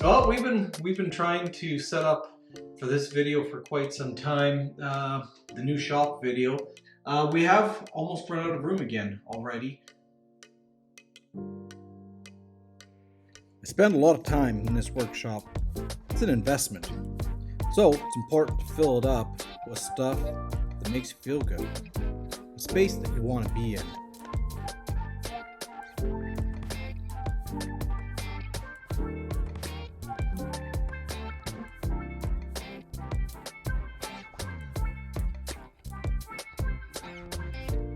Well, we've been trying to set up for this video for quite some time, the new shop video. We have almost run out of room again already. I spend a lot of time in this workshop. It's an investment. So it's important to fill it up with stuff that makes you feel good. A space that you want to be in.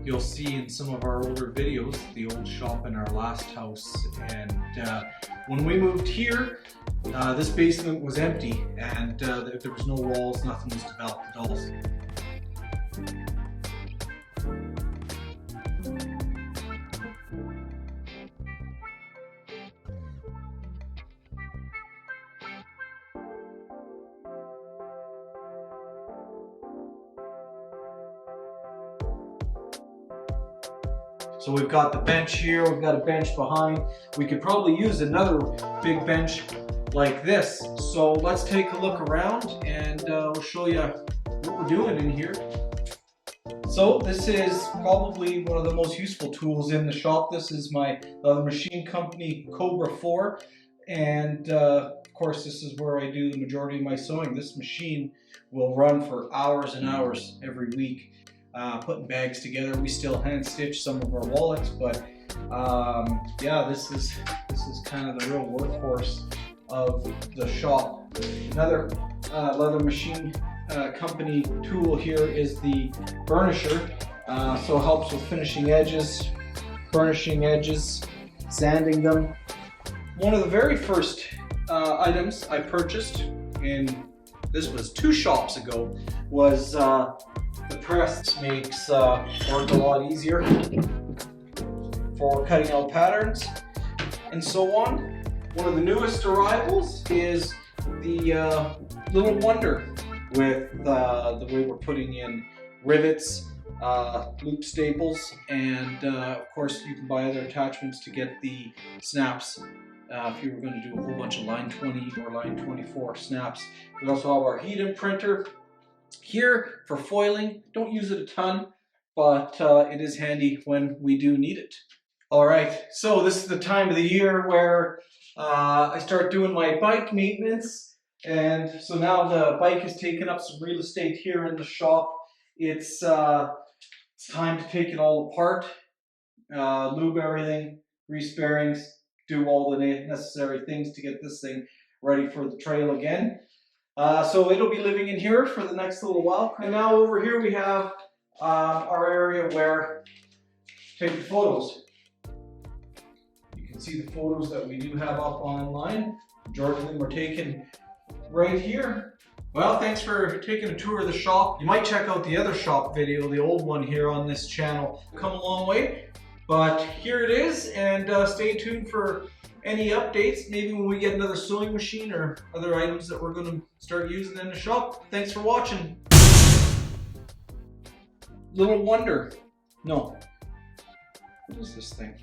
You'll see in some of our older videos the old shop in our last house, and when we moved here, this basement was empty and there was no walls, nothing was developed at all. So we've got the bench here, we've got a bench behind. We could probably use another big bench like this. So let's take a look around and we'll show you what we're doing in here. So this is probably one of the most useful tools in the shop. This is my leather machine company Cobra 4. And of course this is where I do the majority of my sewing. This machine will run for hours and hours every week. Putting bags together. We still hand stitch some of our wallets, but yeah, this is kind of the real workhorse of the shop. Another leather machine company tool here is the burnisher. So it helps with finishing edges, burnishing edges, sanding them. One of the very first items I purchased, and this was 2 shops ago, was the press. Makes work a lot easier for cutting out patterns and so on. One of the newest arrivals is the Little Wonder with the way we're putting in rivets, loop staples, and of course you can buy other attachments to get the snaps if you were going to do a whole bunch of line 20 or line 24 snaps. We also have our heat imprinter here for foiling. Don't use it a ton, but it is handy when we do need it. Alright, so this is the time of the year where I start doing my bike maintenance, and so now the bike has taken up some real estate here in the shop. It's time to take it all apart, lube everything, grease bearings, do all the necessary things to get this thing ready for the trail again. So it'll be living in here for the next little while. And now over here we have our area where to take the photos. You can see the photos that we do have up online. Majority of them were taken right here. Well, thanks for taking a tour of the shop. You might check out the other shop video, the old one here on this channel. Come a long way, but here it is, and stay tuned for any updates, maybe when we get another sewing machine or other items that we're going to start using in the shop. Thanks for watching. Little Wonder. No. What is this thing?